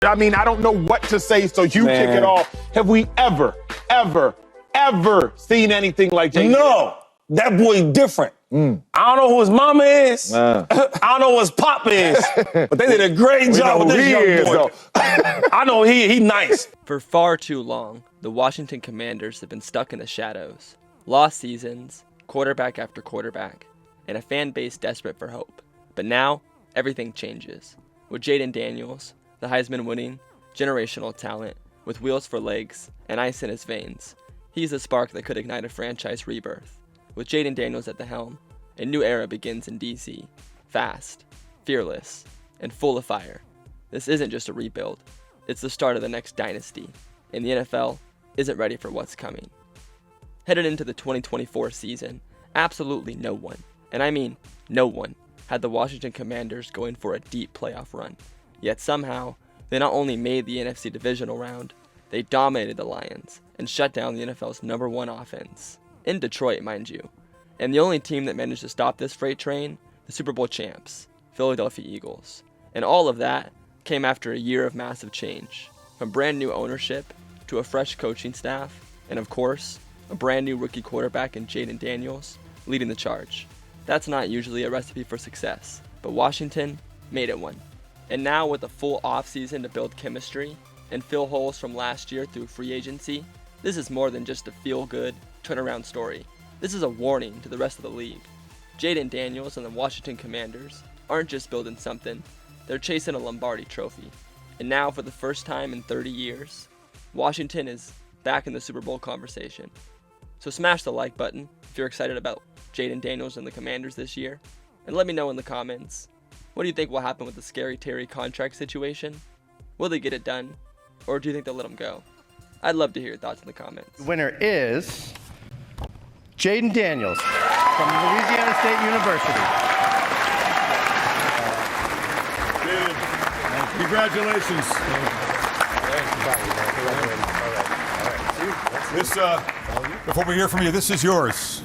I mean, I don't know what to say, so you kick it off. Have we ever seen anything like Jayden? No, that boy different. I don't know who his mama is. I don't know who his papa is. But they did a great job with this young boy. I know he nice. For far too long, the Washington Commanders have been stuck in the shadows. Lost seasons, quarterback after quarterback, and a fan base desperate for hope. But now, everything changes. With Jayden Daniels, the Heisman-winning, generational talent, with wheels for legs and ice in his veins, he's the spark that could ignite a franchise rebirth. With Jayden Daniels at the helm, a new era begins in DC. Fast, fearless, and full of fire. This isn't just a rebuild. It's the start of the next dynasty, and the NFL isn't ready for what's coming. Headed into the 2024 season, absolutely no one, and I mean no one, had the Washington Commanders going for a deep playoff run. Yet somehow, they not only made the NFC divisional round, they dominated the Lions and shut down the NFL's #1 offense. In Detroit, mind you. And the only team that managed to stop this freight train, the Super Bowl champs, Philadelphia Eagles. And all of that came after a year of massive change, from brand new ownership to a fresh coaching staff, and of course, a brand new rookie quarterback in Jayden Daniels leading the charge. That's not usually a recipe for success, but Washington made it one. And now with a full offseason to build chemistry and fill holes from last year through free agency, this is more than just a feel-good turnaround story. This is a warning to the rest of the league. Jayden Daniels and the Washington Commanders aren't just building something, they're chasing a Lombardi trophy. And now for the first time in 30 years, Washington is back in the Super Bowl conversation. So smash the like button if you're excited about Jayden Daniels and the Commanders this year, and let me know in the comments, what do you think will happen with the Scary Terry contract situation? Will they get it done, or do you think they'll let him go? I'd love to hear your thoughts in the comments. The winner is Jayden Daniels from Louisiana State University. Congratulations. Before we hear from you, this is yours.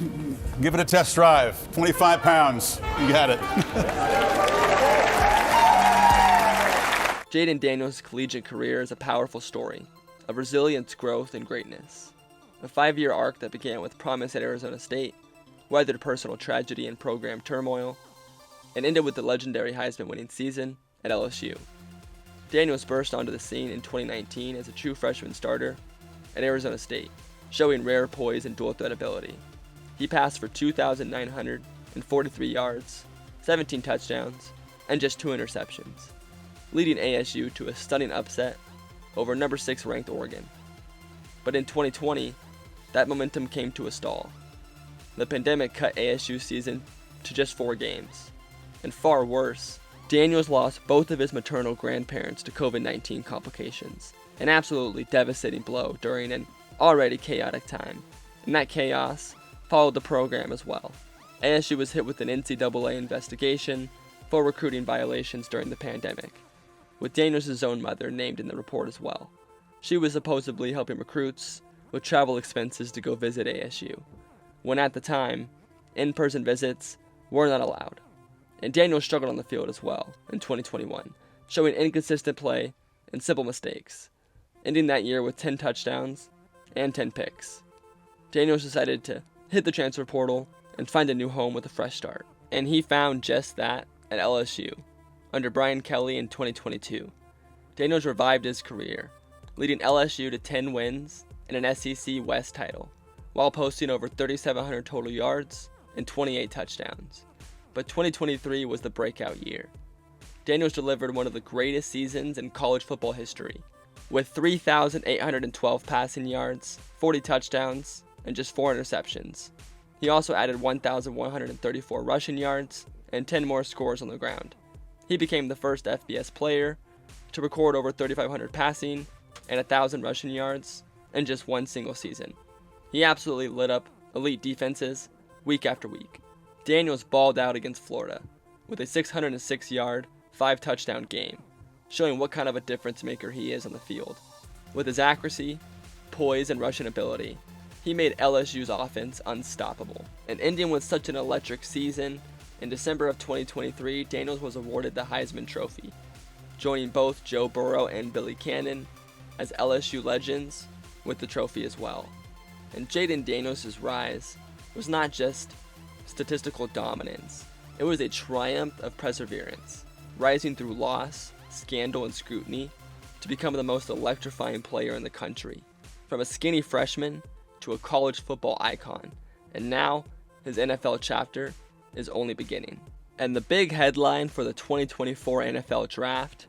Give it a test drive. 25 pounds. You got it. Jayden Daniels' collegiate career is a powerful story of resilience, growth, and greatness. A 5-year arc that began with promise at Arizona State, weathered personal tragedy and program turmoil, and ended with the legendary Heisman-winning season at LSU. Daniels burst onto the scene in 2019 as a true freshman starter at Arizona State, showing rare poise and dual-threat ability. He passed for 2,943 yards, 17 touchdowns, and just 2 interceptions, leading ASU to a stunning upset over number 6 ranked Oregon. But in 2020, that momentum came to a stall. The pandemic cut ASU's season to just 4 games. And far worse, Daniels lost both of his maternal grandparents to COVID-19 complications, an absolutely devastating blow during an already chaotic time. And that chaos followed the program as well. ASU was hit with an NCAA investigation for recruiting violations during the pandemic, with Daniels' own mother named in the report as well. She was supposedly helping recruits with travel expenses to go visit ASU, when at the time, in-person visits were not allowed. And Daniels struggled on the field as well in 2021, showing inconsistent play and simple mistakes, ending that year with 10 touchdowns and 10 picks. Daniels decided to hit the transfer portal and find a new home with a fresh start. And he found just that at LSU, under Brian Kelly in 2022. Daniels revived his career, leading LSU to 10 wins and an SEC West title, while posting over 3,700 total yards and 28 touchdowns. But 2023 was the breakout year. Daniels delivered one of the greatest seasons in college football history, with 3,812 passing yards, 40 touchdowns, and just 4 interceptions. He also added 1,134 rushing yards and 10 more scores on the ground. He became the first FBS player to record over 3,500 passing and 1,000 rushing yards in just one single season. He absolutely lit up elite defenses week after week. Daniels balled out against Florida with a 606-yard, 5-touchdown game, showing what kind of a difference maker he is on the field. With his accuracy, poise, and rushing ability, he made LSU's offense unstoppable. And ending with such an electric season, in December of 2023, Daniels was awarded the Heisman Trophy. joining both Joe Burrow and Billy Cannon as LSU legends with the trophy as well. And Jayden Daniels' rise was not just statistical dominance, it was a triumph of perseverance, rising through loss, scandal, and scrutiny to become the most electrifying player in the country, from a skinny freshman to a college football icon, and now his NFL chapter is only beginning. And the big headline for the 2024 NFL Draft: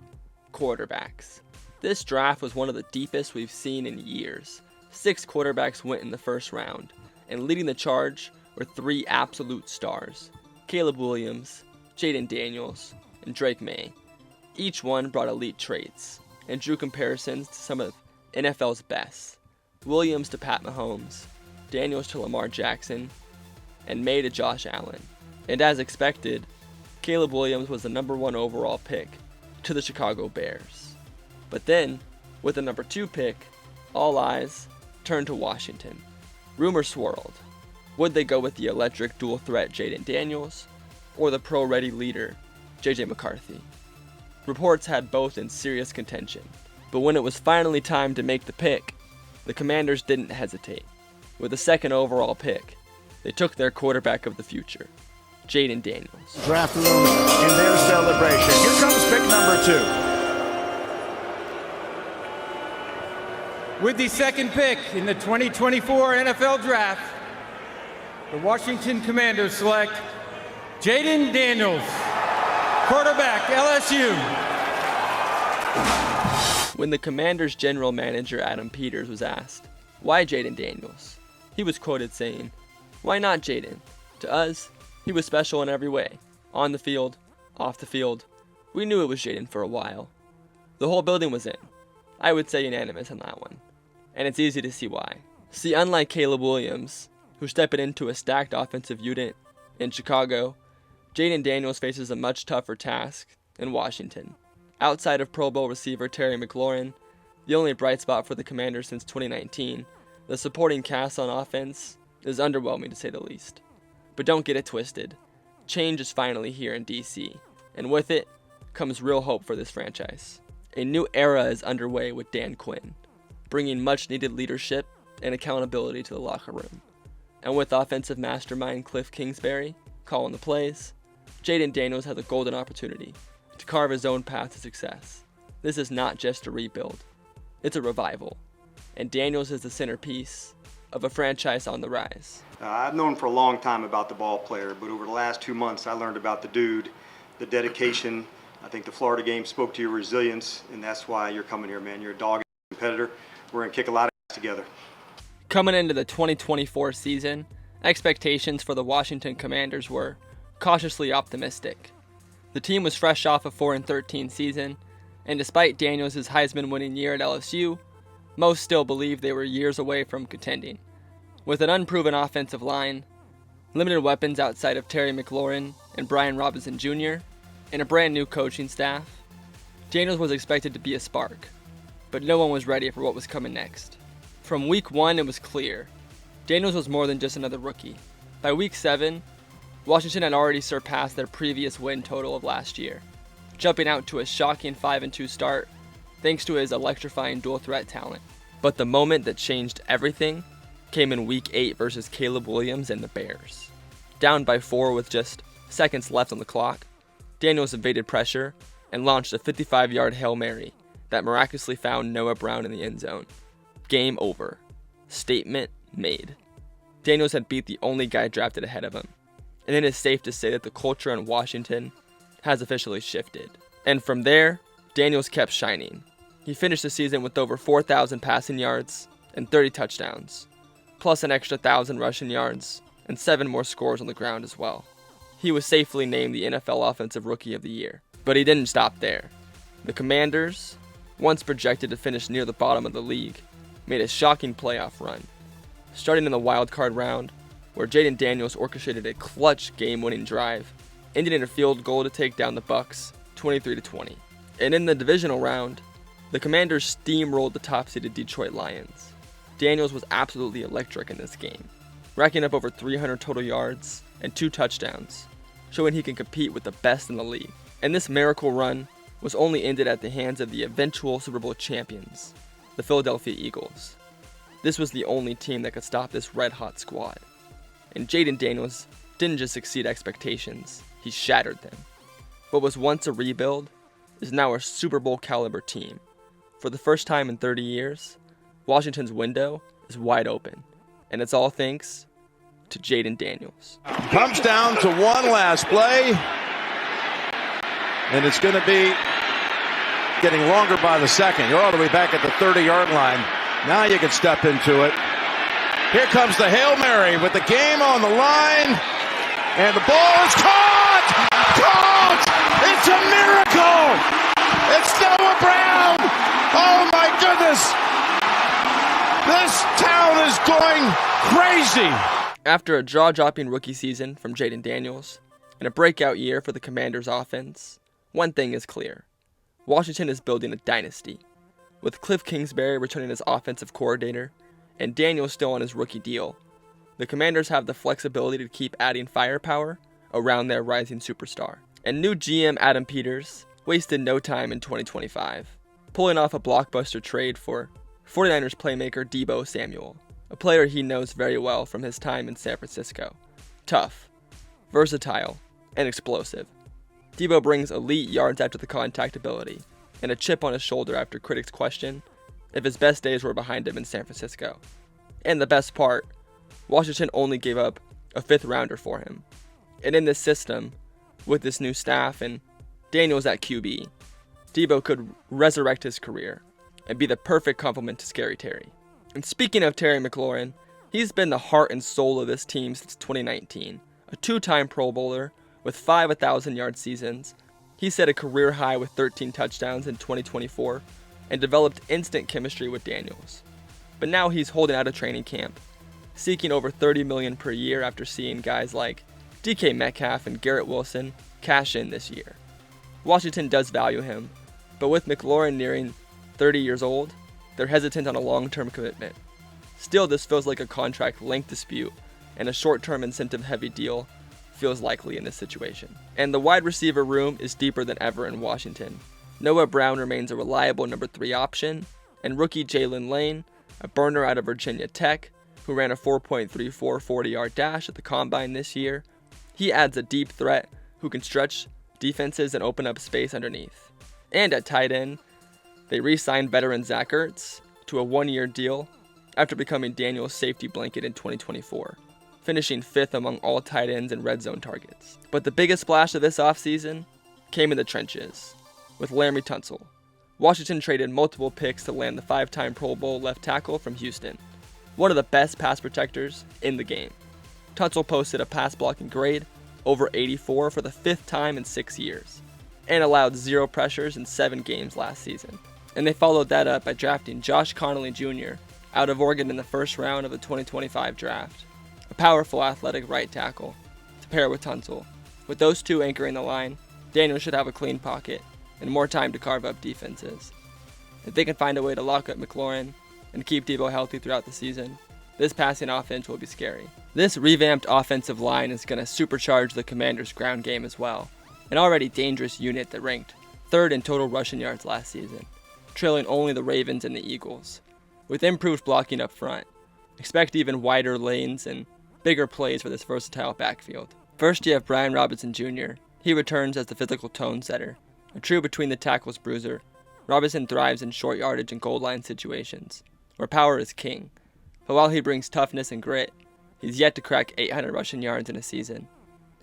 quarterbacks. This draft was one of the deepest we've seen in years. 6 quarterbacks went in the first round, and leading the charge were 3 absolute stars: Caleb Williams, Jayden Daniels, and Drake May. Each one brought elite traits and drew comparisons to some of NFL's best. Williams to Pat Mahomes, Daniels to Lamar Jackson, and May to Josh Allen. And as expected, Caleb Williams was the number 1 overall pick to the Chicago Bears. But then, with the number 2 pick, all eyes turned to Washington. Rumors swirled. Would they go with the electric dual threat Jayden Daniels or the pro-ready leader J.J. McCarthy? Reports had both in serious contention, but when it was finally time to make the pick, the Commanders didn't hesitate. With the 2nd overall pick, they took their quarterback of the future, Jayden Daniels. Draft room in their celebration. Here comes pick number 2. With the 2nd pick in the 2024 NFL Draft, the Washington Commanders select Jayden Daniels, quarterback, LSU. When the Commanders' general manager Adam Peters was asked, why Jayden Daniels, he was quoted saying, "Why not Jayden? To us, he was special in every way. On the field, off the field. We knew it was Jayden for a while." The whole building was in. I would say unanimous on that one. And it's easy to see why. See, unlike Caleb Williams, who stepped into a stacked offensive unit in Chicago, Jayden Daniels faces a much tougher task in Washington. Outside of Pro Bowl receiver Terry McLaurin, the only bright spot for the Commanders since 2019, the supporting cast on offense is underwhelming to say the least. But don't get it twisted. Change is finally here in DC, and with it comes real hope for this franchise. A new era is underway with Dan Quinn, bringing much needed leadership and accountability to the locker room. And with offensive mastermind Cliff Kingsbury calling the plays, Jayden Daniels has a golden opportunity to carve his own path to success. This is not just a rebuild, it's a revival. And Daniels is the centerpiece of a franchise on the rise. I've known for a long time about the ball player, but over the last 2 months I learned about the dude, the dedication. I think the Florida game spoke to your resilience, and that's why you're coming here, man. You're a dog competitor. We're going to kick a lot of ass together. Coming into the 2024 season, expectations for the Washington Commanders were cautiously optimistic. The team was fresh off a 4-13 season, and despite Daniels' Heisman-winning year at LSU, most still believed they were years away from contending. With an unproven offensive line, limited weapons outside of Terry McLaurin and Brian Robinson Jr., and a brand new coaching staff, Daniels was expected to be a spark, but no one was ready for what was coming next. From week 1, it was clear. Daniels was more than just another rookie. By week 7, Washington had already surpassed their previous win total of last year, jumping out to a shocking 5-2 start thanks to his electrifying dual threat talent. But the moment that changed everything came in week 8 versus Caleb Williams and the Bears. Down by 4 with just seconds left on the clock, Daniels evaded pressure and launched a 55-yard Hail Mary that miraculously found Noah Brown in the end zone. Game over. Statement made. Daniels had beat the only guy drafted ahead of him, and it is safe to say that the culture in Washington has officially shifted. And from there, Daniels kept shining. He finished the season with over 4,000 passing yards and 30 touchdowns, plus an extra 1,000 rushing yards and 7 more scores on the ground as well. He was safely named the NFL Offensive Rookie of the Year, but he didn't stop there. The Commanders, once projected to finish near the bottom of the league, made a shocking playoff run, starting in the wild card round, where Jayden Daniels orchestrated a clutch game-winning drive, ending in a field goal to take down the Bucs 23-20. And in the divisional round, the Commanders steamrolled the top-seeded Detroit Lions. Daniels was absolutely electric in this game, racking up over 300 total yards and 2 touchdowns, showing he can compete with the best in the league. And this miracle run was only ended at the hands of the eventual Super Bowl champions, the Philadelphia Eagles. This was the only team that could stop this red-hot squad. And Jayden Daniels didn't just exceed expectations, he shattered them. What was once a rebuild is now a Super Bowl caliber team. For the first time in 30 years, Washington's window is wide open, and it's all thanks to Jayden Daniels. Comes down to one last play, and it's going to be getting longer by the second. You're all the way back at the 30-yard line. Now you can step into it. Here comes the Hail Mary with the game on the line, and the ball is caught! Caught! It's a miracle! It's Noah Brown! Oh my goodness! This town is going crazy! After a jaw-dropping rookie season from Jayden Daniels and a breakout year for the Commanders' offense, one thing is clear. Washington is building a dynasty. With Cliff Kingsbury returning as offensive coordinator and Daniels still on his rookie deal, the Commanders have the flexibility to keep adding firepower around their rising superstar. And new GM Adam Peters wasted no time in 2025, pulling off a blockbuster trade for 49ers playmaker Deebo Samuel, a player he knows very well from his time in San Francisco. Tough, versatile, and explosive. Deebo brings elite yards after the contact ability and a chip on his shoulder after critics question if his best days were behind him in San Francisco. And the best part, Washington only gave up a 5th rounder for him. And in this system, with this new staff and Daniels at QB, Deebo could resurrect his career and be the perfect complement to Scary Terry. And speaking of Terry McLaurin, he's been the heart and soul of this team since 2019. A 2-time Pro Bowler with 5 1,000-yard seasons, he set a career high with 13 touchdowns in 2024 and developed instant chemistry with Daniels. But now he's holding out of training camp, seeking over $30 million per year after seeing guys like DK Metcalf and Garrett Wilson cash in this year. Washington does value him, but with McLaurin nearing 30 years old, they're hesitant on a long-term commitment. Still, this feels like a contract length dispute, and a short-term incentive-heavy deal feels likely in this situation. And the wide receiver room is deeper than ever in Washington. Noah Brown remains a reliable number 3 option, and rookie Jalen Lane, a burner out of Virginia Tech, who ran a 4.34 40-yard dash at the Combine this year, he adds a deep threat who can stretch defenses and open up space underneath. And at tight end, they re-signed veteran Zach Ertz to a 1-year deal after becoming Daniels' safety blanket in 2024, finishing 5th among all tight ends and red zone targets. But the biggest splash of this offseason came in the trenches, with Laremy Tunsil. Washington traded multiple picks to land the 5-time Pro Bowl left tackle from Houston, one of the best pass protectors in the game. Tunsil posted a pass blocking grade over 84 for the 5th time in 6 years, and allowed 0 pressures in 7 games last season. And they followed that up by drafting Josh Conerly Jr. out of Oregon in the 1st round of the 2025 draft, a powerful athletic right tackle, to pair with Tunsil. With those two anchoring the line, Daniels should have a clean pocket and more time to carve up defenses. If they can find a way to lock up McLaurin and keep Deebo healthy throughout the season, this passing offense will be scary. This revamped offensive line is going to supercharge the Commanders' ground game as well, an already dangerous unit that ranked 3rd in total rushing yards last season, trailing only the Ravens and the Eagles. With improved blocking up front, expect even wider lanes and bigger plays for this versatile backfield. First, you have Brian Robinson Jr. He returns as the physical tone setter, a true between the tackles bruiser. Robinson thrives in short yardage and goal line situations, where power is king. But while he brings toughness and grit, he's yet to crack 800 rushing yards in a season,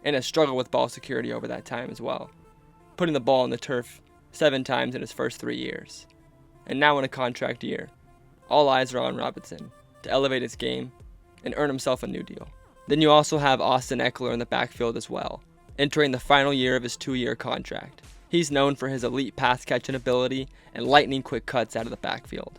and has struggled with ball security over that time as well, putting the ball on the turf 7 times in his first 3 years. And now in a contract year, all eyes are on Robinson to elevate his game and earn himself a new deal. Then you also have Austin Eckler in the backfield as well, entering the final year of his 2-year contract. He's known for his elite pass catching ability and lightning quick cuts out of the backfield.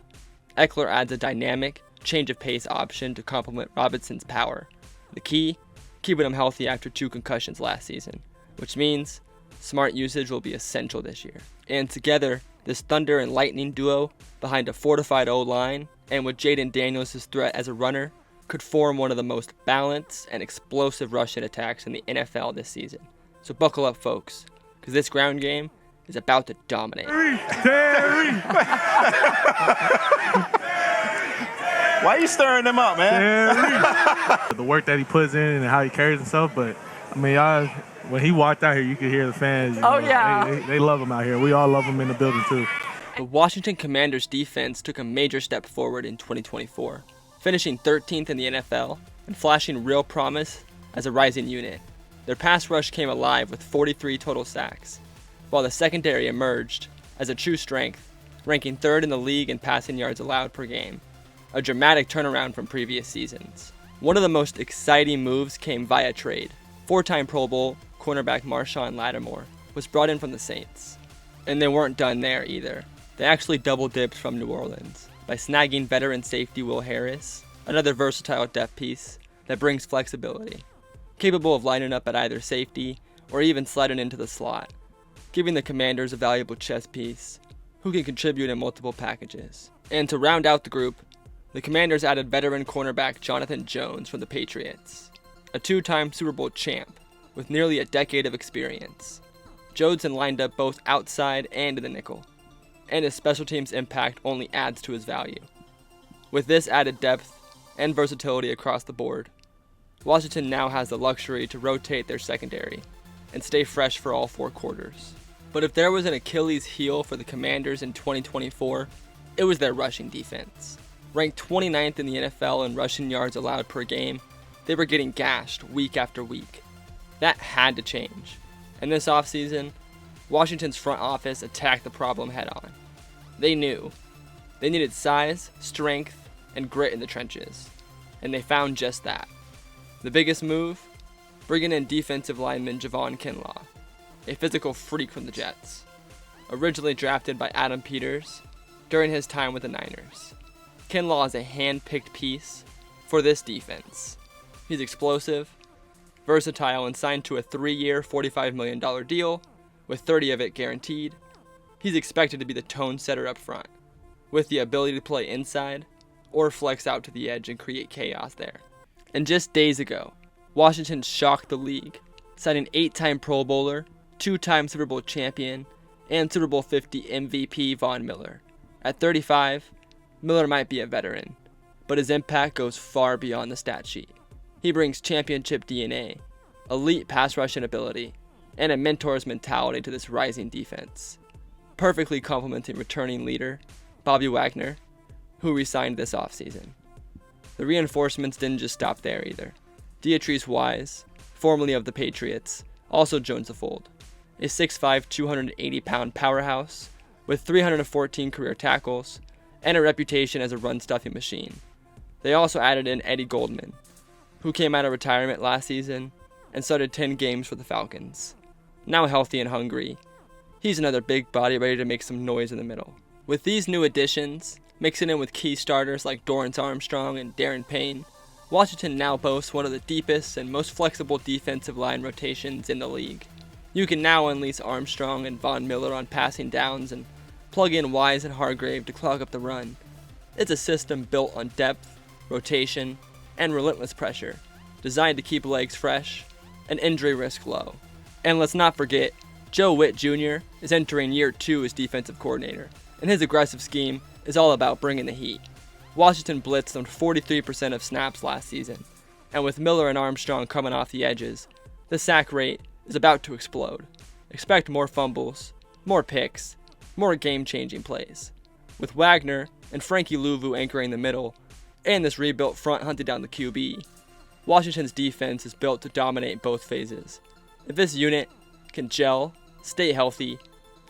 Eckler adds a dynamic, change of pace option to complement Robinson's power. The key, keeping him healthy after 2 concussions last season, which means smart usage will be essential this year. And together, this thunder and lightning duo behind a fortified O-line and with Jayden Daniels' threat as a runner could form one of the most balanced and explosive rushing attacks in the NFL this season. So buckle up, folks, because this ground game is about to dominate. Why are you stirring them up, man? The work that he puts in and how he carries himself, but I mean, when he walked out here, you could hear the fans. They love him out here. We all love him in the building too. The Washington Commanders defense took a major step forward in 2024, finishing 13th in the NFL and flashing real promise as a rising unit. Their pass rush came alive with 43 total sacks, while the secondary emerged as a true strength, ranking 3rd in the league in passing yards allowed per game, a dramatic turnaround from previous seasons. One of the most exciting moves came via trade. 4-time Pro Bowl cornerback Marshawn Lattimore was brought in from the Saints. And they weren't done there either. They actually double-dipped from New Orleans by snagging veteran safety Will Harris, another versatile depth piece that brings flexibility, capable of lining up at either safety or even sliding into the slot, giving the Commanders a valuable chess piece who can contribute in multiple packages. And to round out the group, the Commanders added veteran cornerback Jonathan Jones from the Patriots, a 2-time Super Bowl champ with nearly a decade of experience. Jones lined up both outside and in the nickel, and his special teams impact only adds to his value. With this added depth and versatility across the board, Washington now has the luxury to rotate their secondary and stay fresh for all 4 quarters. But if there was an Achilles heel for the Commanders in 2024, it was their rushing defense. Ranked 29th in the NFL in rushing yards allowed per game, they were getting gashed week after week. That had to change. And this offseason, Washington's front office attacked the problem head-on. They knew they needed size, strength, and grit in the trenches, and they found just that. The biggest move? Bringing in defensive lineman Javon Kinlaw, a physical freak from the Jets, originally drafted by Adam Peters during his time with the Niners. Kinlaw is a hand-picked piece for this defense. He's explosive, versatile, and signed to a 3-year, $45 million deal, with 30 of it guaranteed. He's expected to be the tone setter up front, with the ability to play inside or flex out to the edge and create chaos there. And just days ago, Washington shocked the league, signing 8-time Pro Bowler, 2-time Super Bowl champion, and Super Bowl 50 MVP Von Miller. At 35, Miller might be a veteran, but his impact goes far beyond the stat sheet. He brings championship DNA, elite pass rushing ability, and a mentor's mentality to this rising defense, perfectly complementing returning leader Bobby Wagner, who re-signed this offseason. The reinforcements didn't just stop there either. Deatrice Wise, formerly of the Patriots, also joins the fold, a 6'5", 280-pound powerhouse with 314 career tackles and a reputation as a run-stuffing machine. They also added in Eddie Goldman, who came out of retirement last season and started 10 games for the Falcons. Now healthy and hungry, he's another big body ready to make some noise in the middle. With these new additions, mixing in with key starters like Dorrance Armstrong and Darren Payne, Washington now boasts one of the deepest and most flexible defensive line rotations in the league. You can now unleash Armstrong and Von Miller on passing downs and plug in Wise and Hargrave to clog up the run. It's a system built on depth, rotation, and relentless pressure, designed to keep legs fresh and injury risk low. And let's not forget, Joe Witt Jr. is entering year 2 as defensive coordinator, and his aggressive scheme is all about bringing the heat. Washington blitzed on 43% of snaps last season, and with Miller and Armstrong coming off the edges, the sack rate is about to explode. Expect more fumbles, more picks, more game-changing plays. With Wagner and Frankie Louvu anchoring the middle, and this rebuilt front hunting down the QB, Washington's defense is built to dominate both phases. If this unit can gel, stay healthy,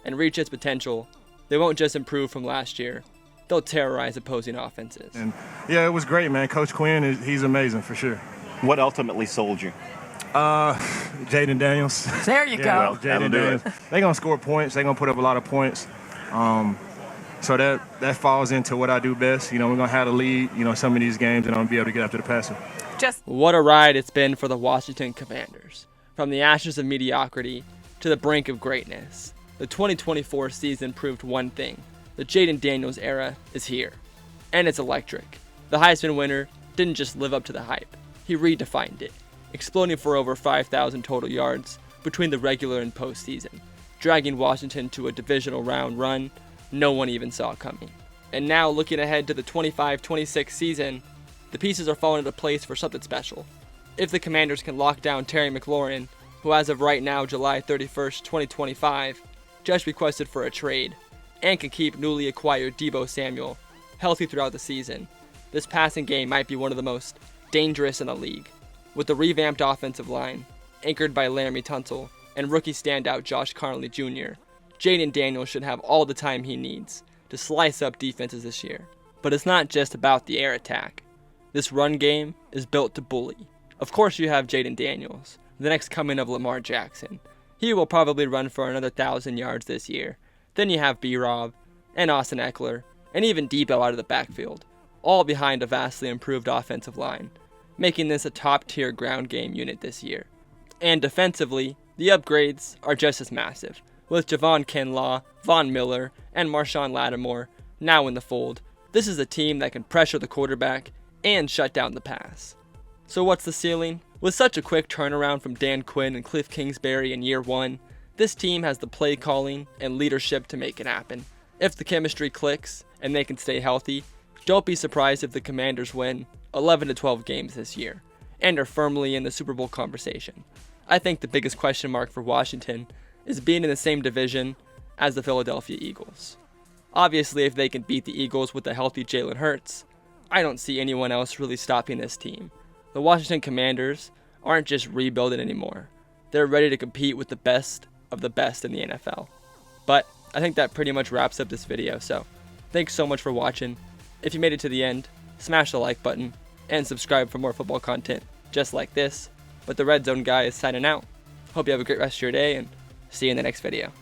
and reach its potential, they won't just improve from last year, they'll terrorize opposing offenses. And yeah, it was great, man. Coach Quinn, he's amazing for sure. What ultimately sold you? Jayden Daniels. There you go. Well, Jayden Daniels. They're going to score points. They're going to put up a lot of points. So that falls into what I do best. You know, we're going to have the lead, some of these games, and I'm going to be able to get after the passer. What a ride it's been for the Washington Commanders. From the ashes of mediocrity to the brink of greatness, the 2024 season proved one thing. The Jayden Daniels era is here. And it's electric. The Heisman winner didn't just live up to the hype. He redefined it, exploding for over 5,000 total yards between the regular and postseason, dragging Washington to a divisional round run no one even saw coming. And now, looking ahead to the 25-26 season, the pieces are falling into place for something special. If the Commanders can lock down Terry McLaurin, who as of right now, July 31st, 2025, just requested for a trade, and can keep newly acquired Deebo Samuel healthy throughout the season, this passing game might be one of the most dangerous in the league. With the revamped offensive line, anchored by Laremy Tunsil and rookie standout Josh Conerly Jr., Jayden Daniels should have all the time he needs to slice up defenses this year. But it's not just about the air attack. This run game is built to bully. Of course you have Jayden Daniels, the next coming of Lamar Jackson. He will probably run for another 1,000 yards this year. Then you have B-Rob, and Austin Eckler, and even Deebo out of the backfield, all behind a vastly improved offensive line, making this a top-tier ground game unit this year. And defensively, the upgrades are just as massive, with Javon Kinlaw, Von Miller, and Marshawn Lattimore now in the fold. This is a team that can pressure the quarterback and shut down the pass. So what's the ceiling? With such a quick turnaround from Dan Quinn and Cliff Kingsbury in year one, this team has the play calling and leadership to make it happen. If the chemistry clicks and they can stay healthy, don't be surprised if the Commanders win 11 to 12 games this year and are firmly in the Super Bowl conversation. I think the biggest question mark for Washington is being in the same division as the Philadelphia Eagles. Obviously, if they can beat the Eagles with a healthy Jalen Hurts, I don't see anyone else really stopping this team. The Washington Commanders aren't just rebuilding anymore. They're ready to compete with the best of the best in the NFL. But I think that pretty much wraps up this video, so thanks so much for watching. If you made it to the end, smash the like button and subscribe for more football content just like this. But the Red Zone guy is signing out. Hope you have a great rest of your day and see you in the next video.